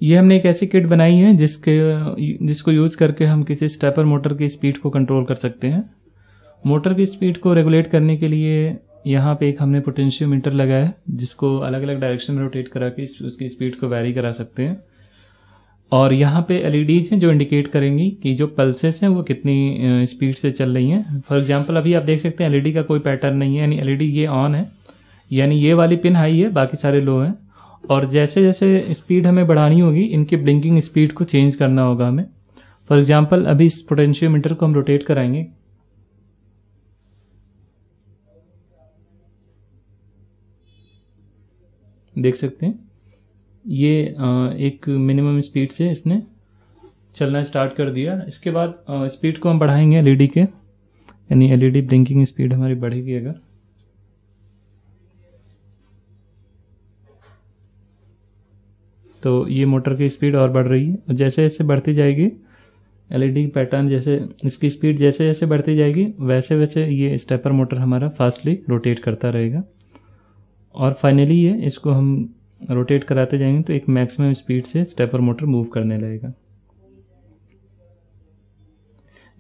ये हमने एक ऐसी किट बनाई है जिसको यूज़ करके हम किसी स्टेपर मोटर की स्पीड को कंट्रोल कर सकते हैं। मोटर की स्पीड को रेगुलेट करने के लिए यहाँ पे एक हमने पोटेंशियोमीटर लगाया है जिसको अलग अलग डायरेक्शन में रोटेट करा के उसकी स्पीड को वैरी करा सकते हैं। और यहाँ पे एलईडीज हैं जो इंडिकेट करेंगी कि जो पल्सेस हैं वो कितनी स्पीड से चल रही हैं। फॉर एग्जांपल अभी आप देख सकते हैं एलईडी का कोई पैटर्न नहीं है, यानी एलईडी ये ऑन है, यानी ये वाली पिन हाई है, बाकी सारे लो हैं। और जैसे जैसे स्पीड हमें बढ़ानी होगी इनकी ब्लिंकिंग स्पीड को चेंज करना होगा हमें। फॉर एग्जांपल अभी इस पोटेंशियोमीटर को हम रोटेट कराएंगे, देख सकते हैं ये एक मिनिमम स्पीड से इसने चलना स्टार्ट कर दिया। इसके बाद स्पीड को हम बढ़ाएंगे एलईडी के, यानी एलईडी ब्लिंकिंग स्पीड हमारी बढ़ेगी अगर, तो ये मोटर की स्पीड और बढ़ रही है। जैसे जैसे बढ़ती जाएगी एलईडी पैटर्न, जैसे इसकी स्पीड जैसे जैसे बढ़ती जाएगी वैसे वैसे ये स्टेपर मोटर हमारा फास्टली रोटेट करता रहेगा। और फाइनली ये इसको हम रोटेट कराते जाएंगे तो एक मैक्सिमम स्पीड से स्टेपर मोटर मूव करने लगेगा।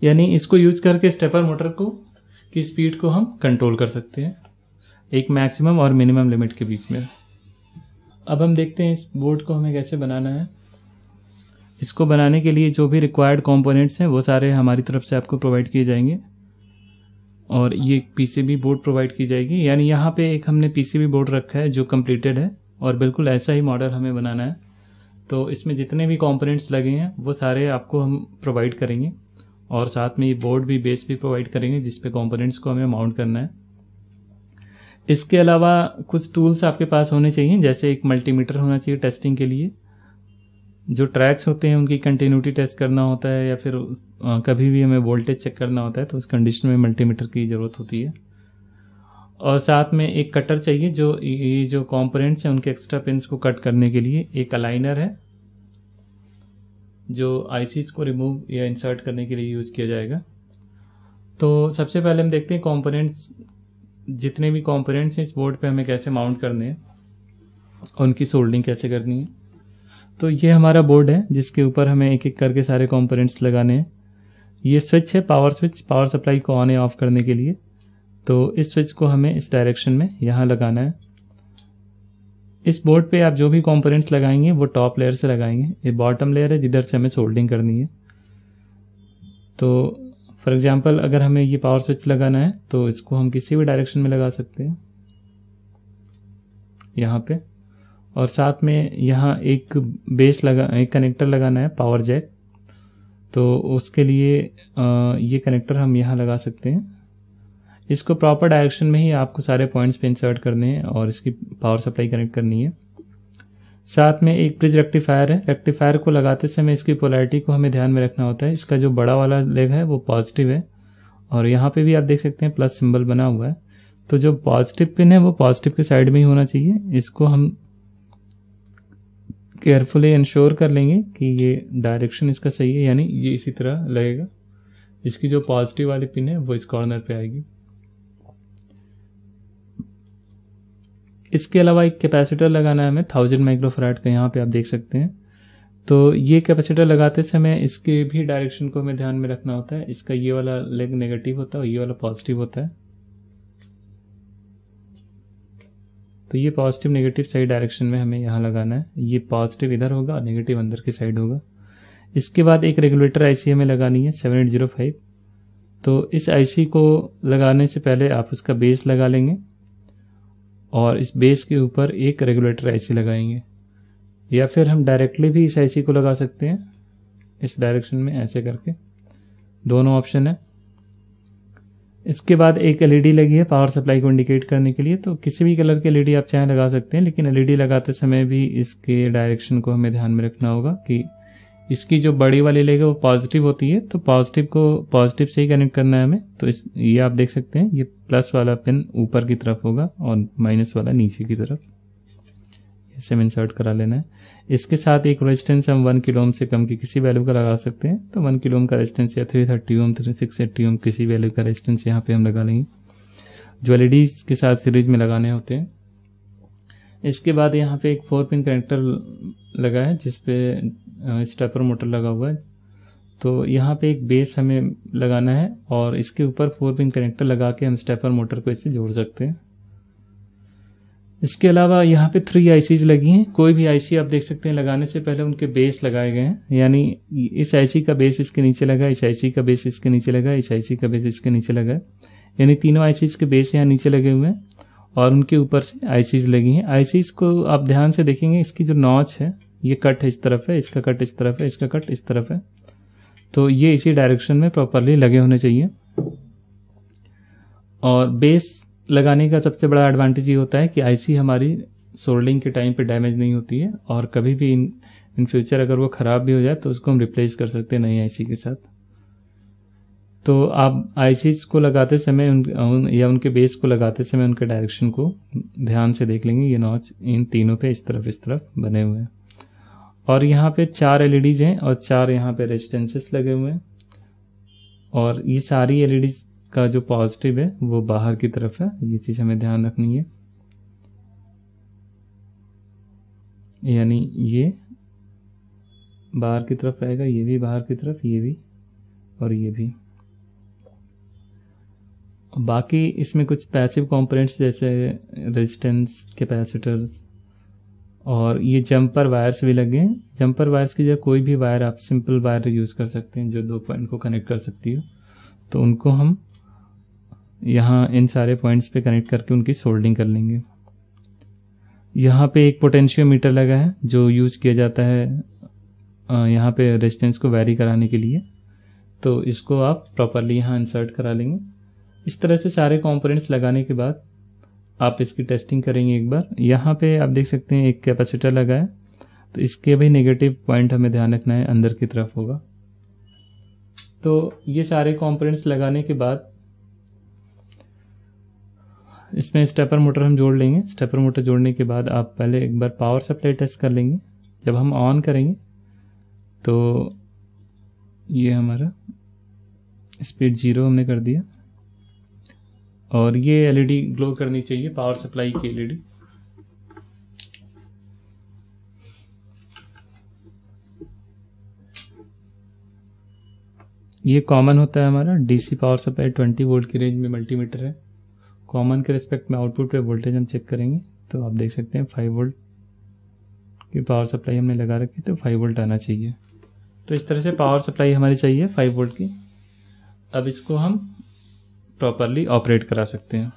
यानी इसको यूज करके स्टेपर मोटर की स्पीड को हम कंट्रोल कर सकते हैं एक मैक्सिमम और मिनिमम लिमिट के बीच में। अब हम देखते हैं इस बोर्ड को हमें कैसे बनाना है। इसको बनाने के लिए जो भी रिक्वायर्ड कंपोनेंट्स हैं वो सारे हमारी तरफ से आपको प्रोवाइड किए जाएंगे और ये पीसीबी बोर्ड प्रोवाइड की जाएगी। यानी यहाँ पे एक हमने पीसीबी बोर्ड रखा है जो कंप्लीटेड है और बिल्कुल ऐसा ही मॉडल हमें बनाना है। तो इसमें जितने भी कंपोनेंट्स लगे हैं वो सारे आपको हम प्रोवाइड करेंगे और साथ में ये बोर्ड भी, बेस भी प्रोवाइड करेंगे जिस पे कंपोनेंट्स को हमें माउंट करना है। इसके अलावा कुछ टूल्स आपके पास होने चाहिए, जैसे एक मल्टीमीटर होना चाहिए टेस्टिंग के लिए। जो ट्रैक्स होते हैं उनकी कंटिन्यूटी टेस्ट करना होता है या फिर कभी भी हमें वोल्टेज चेक करना होता है तो उस कंडीशन में मल्टीमीटर की ज़रूरत होती है। और साथ में एक कटर चाहिए जो ये जो कंपोनेंट्स हैं उनके एक्स्ट्रा पिन्स को कट करने के लिए। एक अलाइनर है जो आईसीज को रिमूव या इंसर्ट करने के लिए यूज़ किया जाएगा। तो सबसे पहले हम देखते हैं कंपोनेंट्स, जितने भी कंपोनेंट्स हैं इस बोर्ड पे हमें कैसे माउंट करने हैं और उनकी सोल्डिंग कैसे करनी है। तो ये हमारा बोर्ड है जिसके ऊपर हमें एक एक करके सारे कंपोनेंट्स लगाने हैं। ये स्विच है पावर स्विच, पावर सप्लाई को ऑन या ऑफ करने के लिए। तो इस स्विच को हमें इस डायरेक्शन में यहाँ लगाना है। इस बोर्ड पे आप जो भी कंपोनेंट्स लगाएंगे वो टॉप लेयर से लगाएंगे। ये बॉटम लेयर है जिधर से हमें सोल्डिंग करनी है। तो फॉर एग्जांपल अगर हमें ये पावर स्विच लगाना है तो इसको हम किसी भी डायरेक्शन में लगा सकते हैं यहाँ पे। और साथ में यहाँ एक एक कनेक्टर लगाना है पावर जैक, तो उसके लिए ये कनेक्टर हम यहाँ लगा सकते हैं। इसको प्रॉपर डायरेक्शन में ही आपको सारे पॉइंट्स पे इंसर्ट करने हैं और इसकी पावर सप्लाई कनेक्ट करनी है। साथ में एक ब्रिज रेक्टिफायर है। रेक्टिफायर को लगाते समय इसकी पोलैरिटी को हमें ध्यान में रखना होता है। इसका जो बड़ा वाला लेग है वो पॉजिटिव है और यहाँ पे भी आप देख सकते हैं प्लस सिंबल बना हुआ है। तो जो पॉजिटिव पिन है वो पॉजिटिव के साइड में ही होना चाहिए। इसको हम केयरफुली इंश्योर कर लेंगे कि ये डायरेक्शन इसका सही है, यानी ये इसी तरह लगेगा। इसकी जो पॉजिटिव वाली पिन है वो इस कॉर्नर पे आएगी। इसके अलावा एक कैपेसिटर लगाना है हमें 1000 माइक्रोफैराड का, यहाँ पे आप देख सकते हैं। तो ये कैपेसिटर लगाते समय इसके भी डायरेक्शन को हमें ध्यान में रखना होता है। इसका ये वाला लेग नेगेटिव होता है और ये वाला पॉजिटिव होता है। तो ये पॉजिटिव नेगेटिव सही डायरेक्शन में हमें यहाँ लगाना है। ये पॉजिटिव इधर होगा और नेगेटिव अंदर की साइड होगा। इसके बाद एक रेगुलेटर आईसी हमें लगानी है 7805। तो इस आईसी को लगाने से पहले आप उसका बेस लगा लेंगे और इस बेस के ऊपर एक रेगुलेटर आईसी लगाएंगे, या फिर हम डायरेक्टली भी इस आईसी को लगा सकते हैं इस डायरेक्शन में ऐसे करके, दोनों ऑप्शन है। इसके बाद एक एलईडी लगी है पावर सप्लाई को इंडिकेट करने के लिए। तो किसी भी कलर की एलईडी आप चाहे लगा सकते हैं, लेकिन एलईडी लगाते समय भी इसके डायरेक्शन को हमें ध्यान में रखना होगा कि इसकी जो बड़ी वाली लेग है वो पॉजिटिव होती है, तो पॉजिटिव को पॉजिटिव से ही कनेक्ट करना है हमें। तो ये आप देख सकते हैं ये प्लस वाला पिन ऊपर की तरफ होगा और माइनस वाला नीचे की तरफ, ऐसे में इंसर्ट करा लेना है। इसके साथ एक रेजिस्टेंस हम 1 किलो ओम से कम की किसी वैल्यू का लगा सकते हैं। तो 1 किलो ओम का रेजिस्टेंस या 330 ओम 680 ओम किसी वैल्यू का रेजिस्टेंस यहाँ पे हम लगा लेंगे, जो एलईडीज के साथ सीरीज में लगाने होते हैं। इसके बाद यहाँ पे एक 4 पिन कनेक्टर लगा है जिस पे स्टेपर मोटर लगा हुआ है। तो यहाँ पे एक बेस हमें लगाना है और इसके ऊपर 4 पिन कनेक्टर लगा के हम स्टेपर मोटर को इससे जोड़ सकते हैं। इसके अलावा यहाँ पे 3 आईसीज लगी हैं। कोई भी आईसी आप देख सकते हैं लगाने से पहले उनके बेस लगाए गए हैं, यानी इस आईसी का बेस इसके नीचे लगा, इस आईसी का बेस इसके नीचे लगा, इस आईसी का बेस इसके नीचे लगा, यानी तीनों आईसीज के बेस यहाँ नीचे लगे हुए हैं और उनके ऊपर से आईसीज लगी हैं। आईसीज को आप ध्यान से देखेंगे, इसकी जो नॉच है ये कट है इस तरफ है, इसका कट इस तरफ है, इसका कट इस तरफ है, तो ये इसी डायरेक्शन में प्रॉपरली लगे होने चाहिए। और बेस लगाने का सबसे बड़ा एडवांटेज ये होता है कि आईसी हमारी सोल्डिंग के टाइम पे डैमेज नहीं होती है और कभी भी इन फ्यूचर अगर वो ख़राब भी हो जाए तो उसको हम रिप्लेस कर सकते हैं नई आईसी के साथ। तो आप आईसीज को लगाते समय या उनके बेस को लगाते समय उनके डायरेक्शन को ध्यान से देख लेंगे। ये नॉच इन तीनों पे इस तरफ बने हुए हैं और यहाँ पे 4 एलईडीज हैं और 4 यहाँ पे रेजिस्टेंसेस लगे हुए हैं और ये सारी एलईडीज का जो पॉजिटिव है वो बाहर की तरफ है, ये चीज़ हमें ध्यान रखनी है। यानी ये बाहर की तरफ रहेगा, ये भी बाहर की तरफ, ये भी और ये भी। बाकी इसमें कुछ पैसिव कंपोनेंट्स जैसे रेजिस्टेंस, कैपेसिटर्स और ये जंपर वायर्स भी लगे हैं। जंपर वायर्स की जगह कोई भी वायर आप सिंपल वायर यूज़ कर सकते हैं जो 2 पॉइंट को कनेक्ट कर सकती हो, तो उनको हम यहाँ इन सारे पॉइंट्स पे कनेक्ट करके उनकी सोल्डिंग कर लेंगे। यहाँ पे एक पोटेंशियोमीटर लगा है जो यूज़ किया जाता है यहाँ पे रेजिस्टेंस को वैरी कराने के लिए, तो इसको आप प्रॉपरली यहाँ इंसर्ट करा लेंगे। इस तरह से सारे कंपोनेंट्स लगाने के बाद आप इसकी टेस्टिंग करेंगे एक बार। यहाँ पे आप देख सकते हैं एक कैपेसिटर लगा है, तो इसके भी नेगेटिव पॉइंट हमें ध्यान रखना है, अंदर की तरफ होगा। तो ये सारे कंपोनेंट्स लगाने के बाद इसमें स्टेपर मोटर हम जोड़ लेंगे। स्टेपर मोटर जोड़ने के बाद आप पहले एक बार पावर सप्लाई टेस्ट कर लेंगे। जब हम ऑन करेंगे तो ये हमारा स्पीड 0 हमने कर दिया और ये एलईडी ग्लो करनी चाहिए, पावर सप्लाई की एलईडी। ये कॉमन होता है हमारा डीसी पावर सप्लाई 20 वोल्ट की रेंज में मल्टीमीटर है। कॉमन के रिस्पेक्ट में आउटपुट पे वोल्टेज हम चेक करेंगे तो आप देख सकते हैं 5 वोल्ट की पावर सप्लाई हमने लगा रखी, तो 5 वोल्ट आना चाहिए। तो इस तरह से पावर सप्लाई हमारी चाहिए 5 वोल्ट की। अब इसको हम प्रॉपरली ऑपरेट करा सकते हैं।